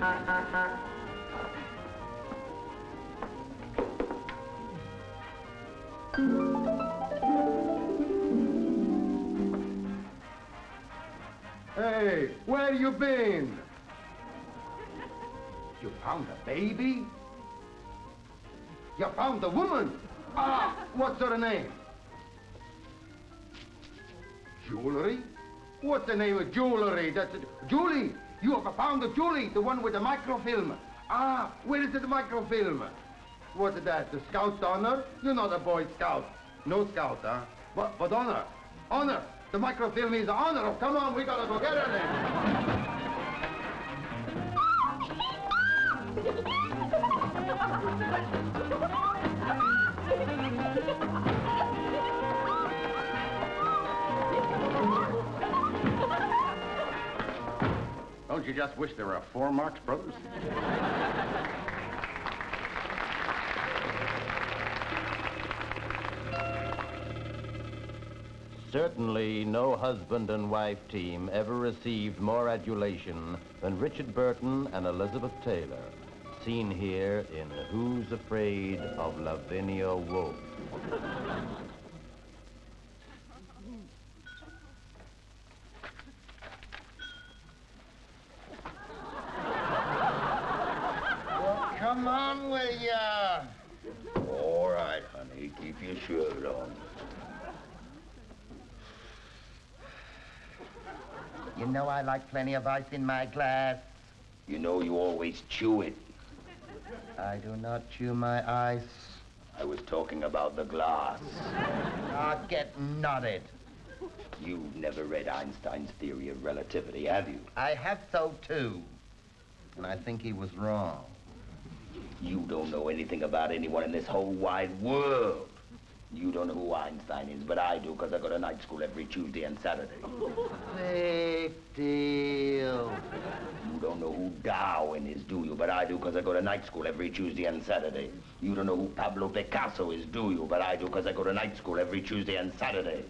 Hey, where you been? You found a baby? You found a woman? Ah, what's her name? Jewelry? What's the name of jewelry? That's Julie. You have found the Julie, the one with the microfilm. Ah, where is the microfilm? What's that? The Scout's honor? You're not a Boy Scout. No Scout, huh? But honor. Honor. The microfilm is honor. Oh, come on, we gotta go get her then. Don't you just wish there were 4 Marx Brothers? Certainly no husband and wife team ever received more adulation than Richard Burton and Elizabeth Taylor, seen here in Who's Afraid of Lavinia Wolf? Come on, will ya? All right, honey, keep your shirt on. You know I like plenty of ice in my glass. You know you always chew it. I do not chew my ice. I was talking about the glass. Ah, get nutted. You've never read Einstein's theory of relativity, have you? I have so too. And I think he was wrong. You don't know anything about anyone in this whole wide world. You don't know who Einstein is, but I do, because I go to night school every Tuesday and Saturday. Big deal. You don't know who Darwin is, do you? But I do, because I go to night school every Tuesday and Saturday. You don't know who Pablo Picasso is, do you? But I do, because I go to night school every Tuesday and Saturday.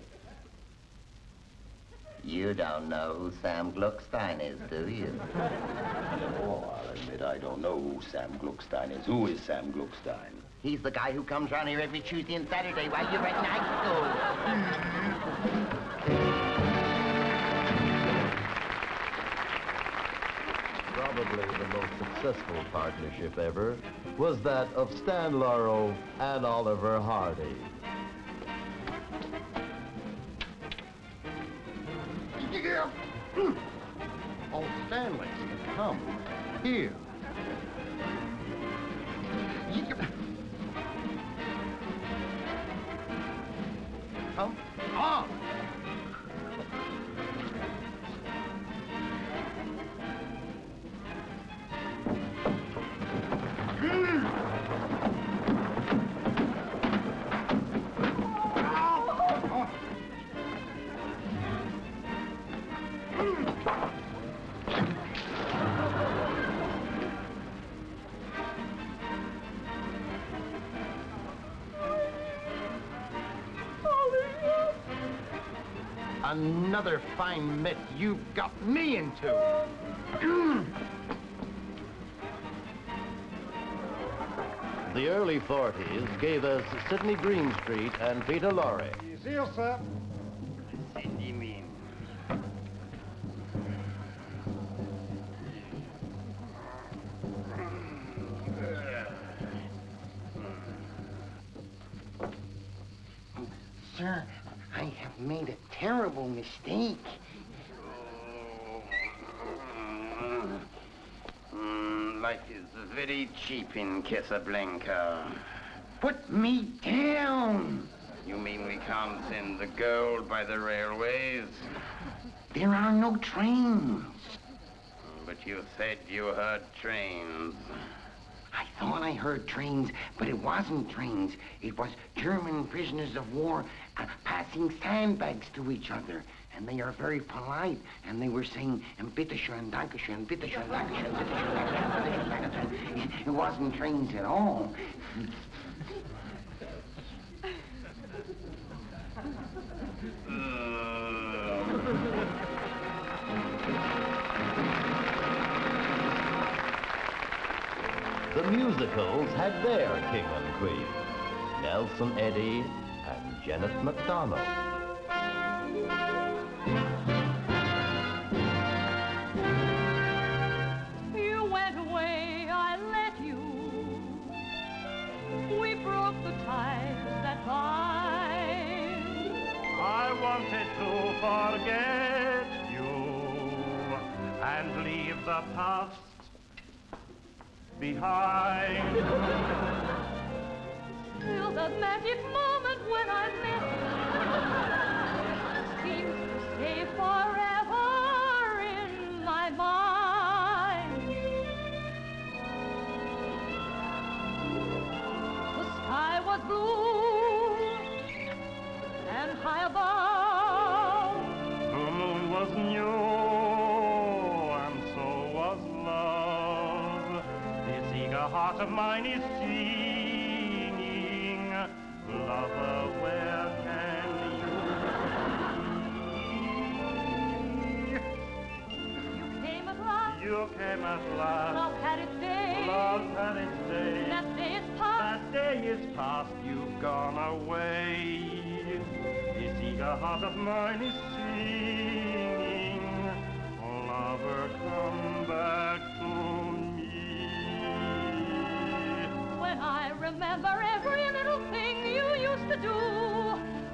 You don't know who Sam Gluckstein is, do you? Oh, I'll admit I don't know who Sam Gluckstein is. Who is Sam Gluckstein? He's the guy who comes around here every Tuesday and Saturday while you're at night school. Probably the most successful partnership ever was that of Stan Laurel and Oliver Hardy. Oh, Stanley, come. Here. Come on. Another fine mess you've got me into. The early 40s gave us Sidney Greenstreet and Peter Lorre. See you, sir. Cindy mean. Sir, I have made a terrible mistake. Life is very cheap in Casablanca. Put me down. You mean we can't send the gold by the railways? There are no trains. But you said you heard trains. I thought I heard trains, but it wasn't trains. It was German prisoners of war passing sandbags to each other. And they are very polite, and they were saying, bitteschön, dankeschön, bitteschön, dankeschön, bitteschön, dankeschön, bitteschön, dankeschön. It wasn't trains at all. The musicals had their king and queen, Nelson Eddy and Janet MacDonald. You went away, I let you. We broke the ties that bind. I wanted to forget you and leave the past behind. Till the magic moment when I met you seems to stay forever in my mind. The sky was blue and high above. The moon was new and so was love. This eager heart of mine is singing, lover, where can you be? You came at last. You came at last. Love had its day. Love had its day. That day is past. That day is past, you've gone away. This eager heart of mine is singing, lover, come back to me. When I remember every little thing you used to do,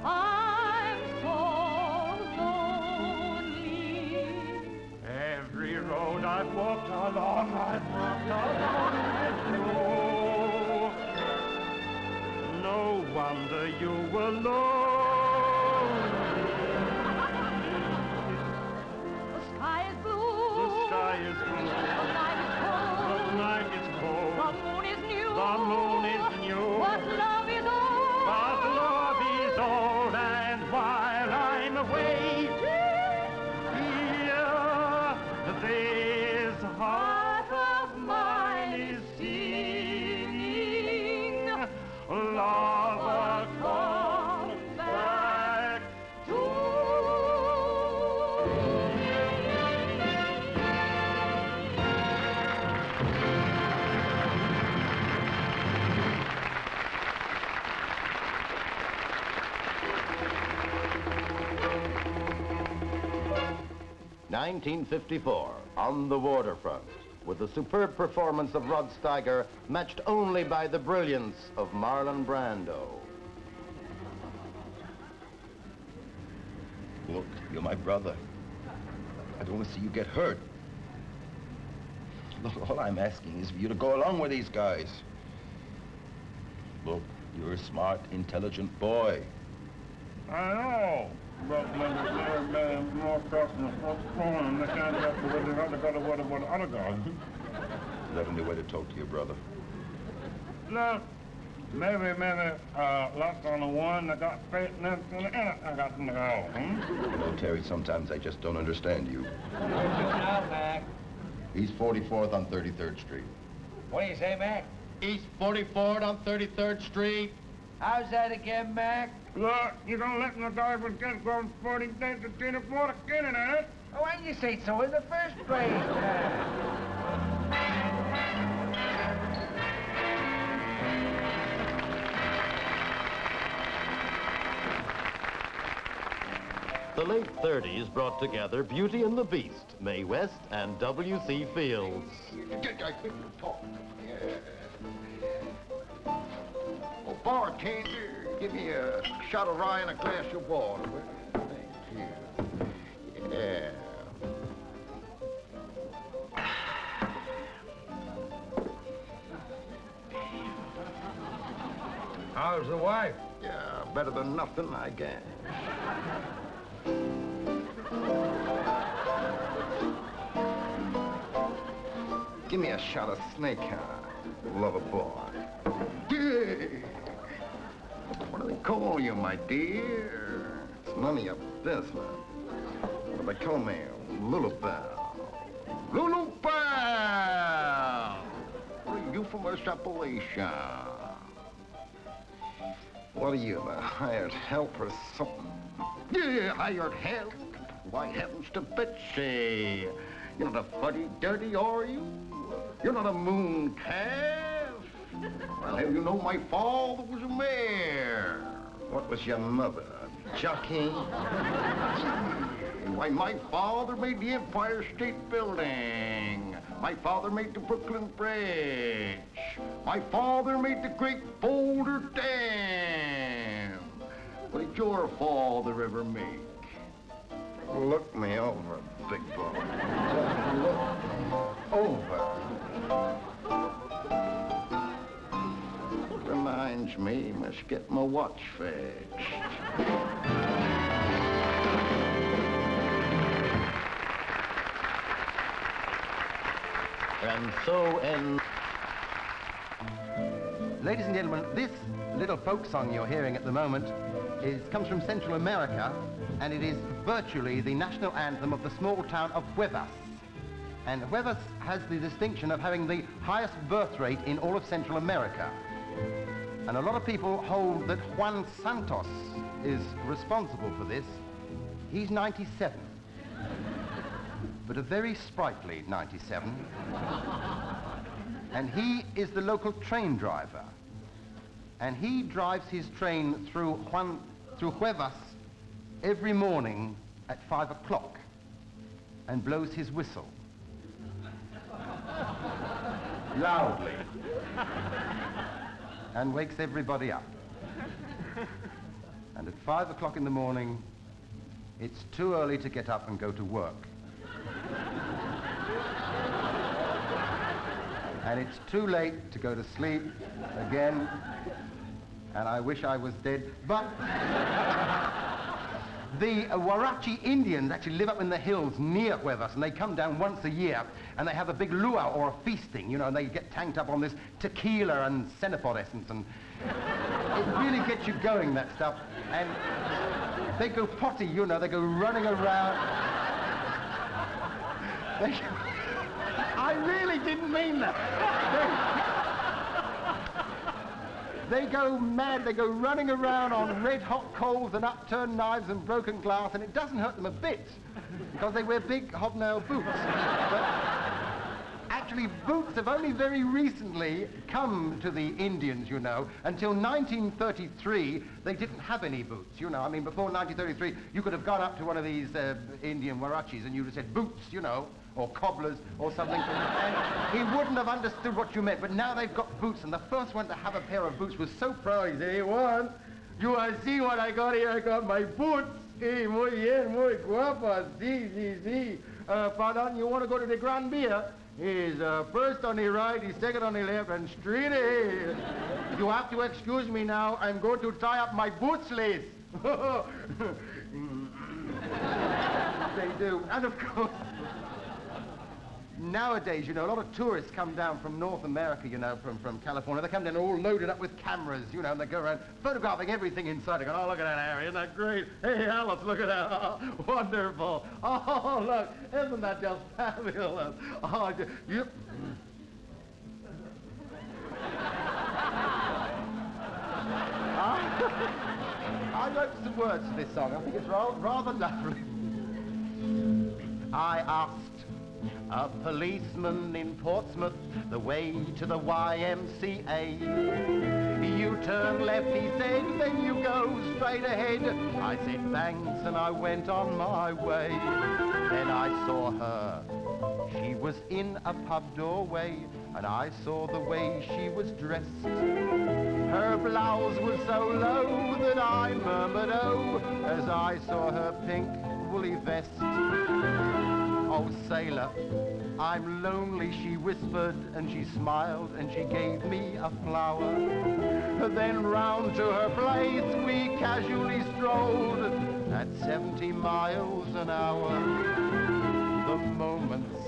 I'm so lonely. Every road I've walked along, I've walked along with you. No wonder you were lonely. The sky is blue. The sky is blue. The night is cold. The night is cold. The moon is new. The moon is new. But love is old. But love is old, and while I'm away here, this heart of mine is singing, lover, come back to (1954) On the Waterfront, with the superb performance of Rod Steiger, matched only by the brilliance of Marlon Brando. Look, you're my brother. I don't want to see you get hurt. Look, all I'm asking is for you to go along with these guys. Look, you're a smart, intelligent boy. I know, but when they're more across in the first corner, and they can't get to where they got to what the other guys. Is that only way to talk to your brother? No, maybe, lost on the one that got faith and then I got in the hole, You know, Terry, sometimes I just don't understand you. What are you doing now, Mac? He's 44th on 33rd Street. What do you say, Mac? East 44th on 33rd Street. How's that again, Mac? Look, you don't let the guy forget going 40 days to dinner for the kid, ain't it? Oh, why didn't you say so in the first place, Mac? The late 30s brought together Beauty and the Beast, Mae West and W.C. Fields. Oh, bartender, give me a shot of rye and a glass of water. Thank you. Yeah. How's the wife? Yeah, better than nothing, I guess. Give me a shot of snake eye, lover boy. Yeah. What do they call you, my dear? It's none of your business. But they call me Lulubelle. Lulubelle! What are you from West Appalachia? What are you, the hired help or something? Yeah, hired help? Why heavens to Betsy? You're not a fuddy-duddy, are you? You're not a moon cat? Well, have you know my father was a mayor? What was your mother? Jockey? Why, my father made the Empire State Building. My father made the Brooklyn Bridge. My father made the Great Boulder Dam. What did your father ever make? Look me over, big boy. Just look over. Reminds me, must get my watch fixed. And so ends... Ladies and gentlemen, this little folk song you're hearing at the moment comes from Central America, and it is virtually the national anthem of the small town of Huevas. And Huevas has the distinction of having the highest birth rate in all of Central America. And a lot of people hold that Juan Santos is responsible for this. He's 97, but a very sprightly 97. And he is the local train driver. And he drives his train through Huevas every morning at 5 o'clock and blows his whistle. Loudly. And wakes everybody up. And at 5 o'clock in the morning, it's too early to get up and go to work. And it's too late to go to sleep again. And I wish I was dead. But the Huarachi Indians actually live up in the hills near Huevas, and they come down once a year, and they have a big luau or a feasting, you know, and they get tanked up on this tequila and Cenefort essence, and it really gets you going, that stuff. And they go potty, you know, they go running around. I really didn't mean that. They go mad, they go running around on red-hot coals and upturned knives and broken glass, and it doesn't hurt them a bit, because they wear big hobnail boots. But actually, boots have only very recently come to the Indians, you know. Until 1933, they didn't have any boots, you know. I mean, before 1933, you could have gone up to one of these Indian Huarachis and you'd have said, boots, you know, or cobblers or something, and he wouldn't have understood what you meant. But now they've got boots, and the first one to have a pair of boots was so proud. He said, hey, Juan, you want to see what I got here? I got my boots. Hey, muy bien, muy guapas. Sí. Pardon, you want to go to the Gran Via? He's first on the right, he's second on the left, and straight ahead. You have to excuse me now. I'm going to tie up my boots lace. They do. And of course, nowadays, you know, a lot of tourists come down from North America, you know, from California. They come down all loaded up with cameras, you know, and they go around photographing everything inside. They go, oh, look at that area, isn't that great? Hey, Alice, look at that. Oh, wonderful. Oh, look, isn't that just fabulous? Oh, you... I wrote some words to this song. I think it's rather lovely. I asked a policeman in Portsmouth the way to the YMCA. You turn left, he said, then you go straight ahead. I said thanks, and I went on my way. Then I saw her. She was in a pub doorway, and I saw the way she was dressed. Her blouse was so low that I murmured, oh, as I saw her pink woolly vest. Oh, sailor, I'm lonely, she whispered, and she smiled, and she gave me a flower. Then round to her place we casually strolled at 70 miles an hour. The moments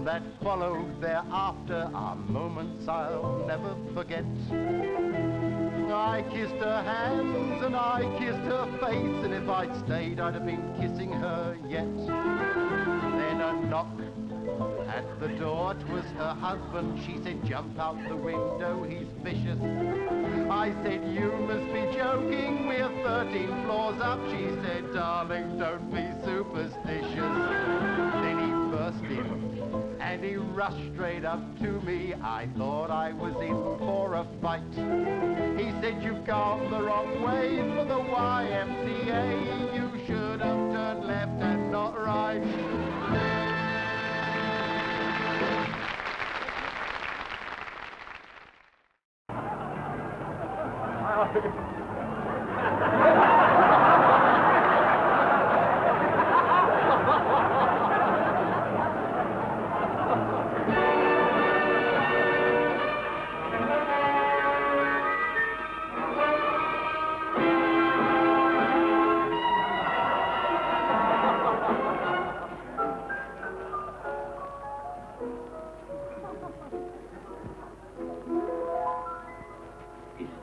that followed thereafter are moments I'll never forget. I kissed her hands and I kissed her face, and if I'd stayed I'd have been kissing her yet. Then a knock at the door, 'twas her husband. She said, jump out the window, he's vicious. I said, you must be joking, we're 13 floors up. She said, darling, don't be superstitious. Then he burst in, and and he rushed straight up to me. I thought I was in for a fight. He said, you've gone the wrong way for the YMCA. You should have turned left and not right.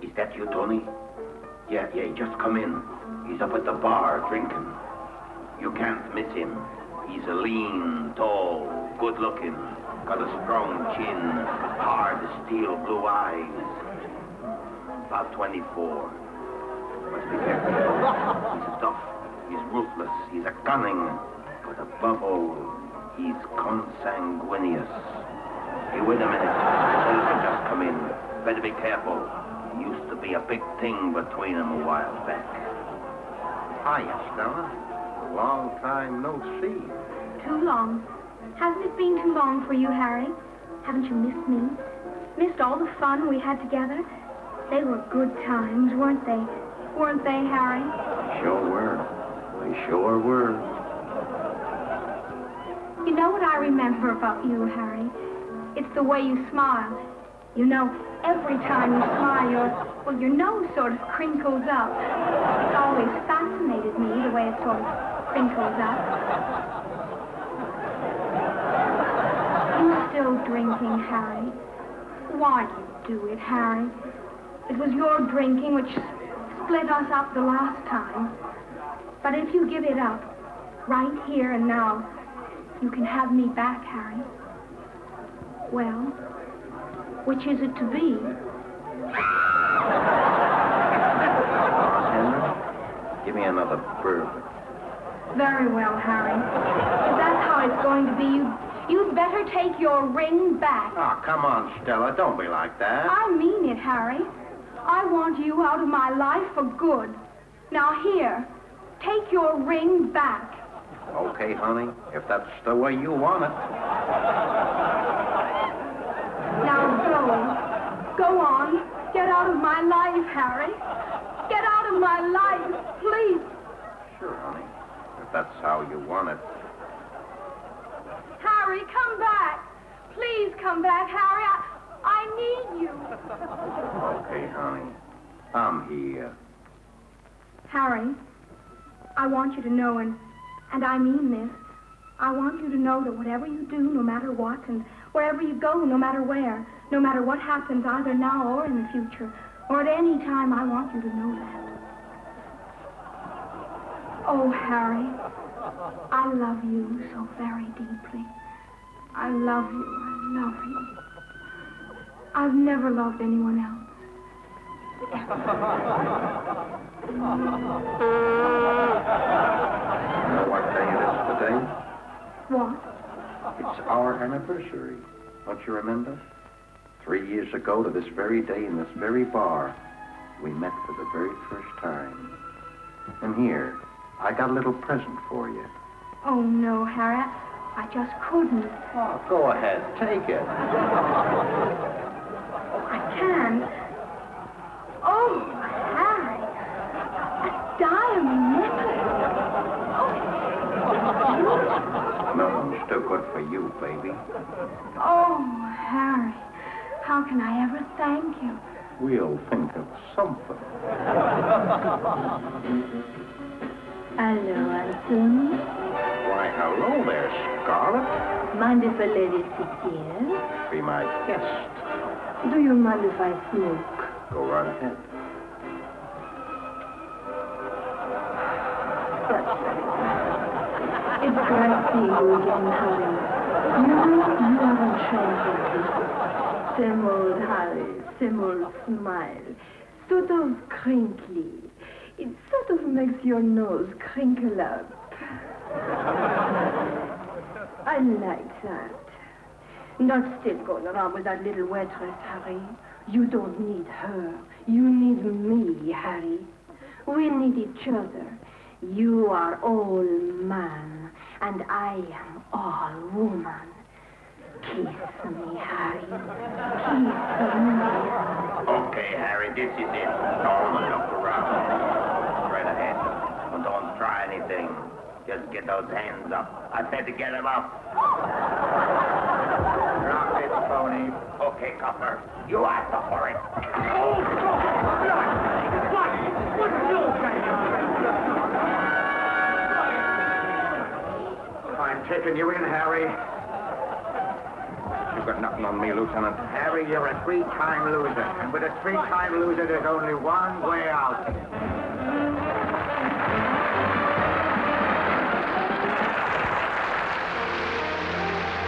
Is that you, Tony? Yeah, just come in. He's up at the bar drinking. You can't miss him. He's a lean, tall, good-looking, got a strong chin, hard steel blue eyes. About 24. Must be careful. He's tough. He's ruthless. He's a cunning. But above all, he's consanguineous. Hey, wait a minute. Elsa just come in. Better be careful. Used to be a big thing between them a while back. Hiya, Stella. Long time no see. Too long. Hasn't it been too long for you, Harry? Haven't you missed me? Missed all the fun we had together? They were good times, weren't they? Weren't they, Harry? Sure were. They sure were. You know what I remember about you, Harry? It's the way you smile. You know, every time you smile, your nose sort of crinkles up. It's always fascinated me, the way it sort of crinkles up. You're still drinking, Harry. Why do you do it, Harry? It was your drinking which split us up the last time. But if you give it up, right here and now, you can have me back, Harry. Well, which is it to be? Henry, give me another bourbon. Very well, Harry. If that's how it's going to be, you'd better take your ring back. Oh, come on, Stella. Don't be like that. I mean it, Harry. I want you out of my life for good. Now here, take your ring back. Okay, honey, if that's the way you want it. Now go. Go on. Get out of my life, Harry. Get out of my life, please. Sure, honey, if that's how you want it. Harry, come back. Please come back, Harry. I need you. Okay, honey, I'm here. Harry, I want you to know, and I mean this, I want you to know that whatever you do, no matter what, and wherever you go, no matter where, no matter what happens, either now or in the future, or at any time, I want you to know that. Oh, Harry, I love you so very deeply. I love you. I love you. I've never loved anyone else. You know what day it is today? What? It's our anniversary. Don't you remember? 3 years ago to this very day in this very bar, we met for the very first time. And here, I got a little present for you. Oh, no, Harry. I just couldn't. Oh, go ahead. Take it. I can. Oh, Harry. A diamond necklace. Oh, No, it's still good for you, baby. oh, Harry. How can I ever thank you? We'll think of something. Hello, Anson. Why, hello there, Scarlet. Mind if a lady sit here? Be my guest. Do you mind if I smoke? Go right ahead. It's great seeing you again, Harry. You haven't changed a bit. Same old Harry, same old smile. Sort of crinkly. It sort of makes your nose crinkle up. I like that. Not still going around with that little waitress, Harry. You don't need her. You need me, Harry. We need each other. You are all man, and I am all woman. Kiss me, Harry. Kiss me. Okay, Harry, this is it. Don't look around. Straight ahead. And don't try anything. Just get those hands up. I said to get them up. Drop it, Tony. Okay, Copper. You asked for it. I'm taking you in, Harry. You've got nothing on me, Lieutenant. Harry, you're a three-time loser. And with a three-time loser, there's only one way out.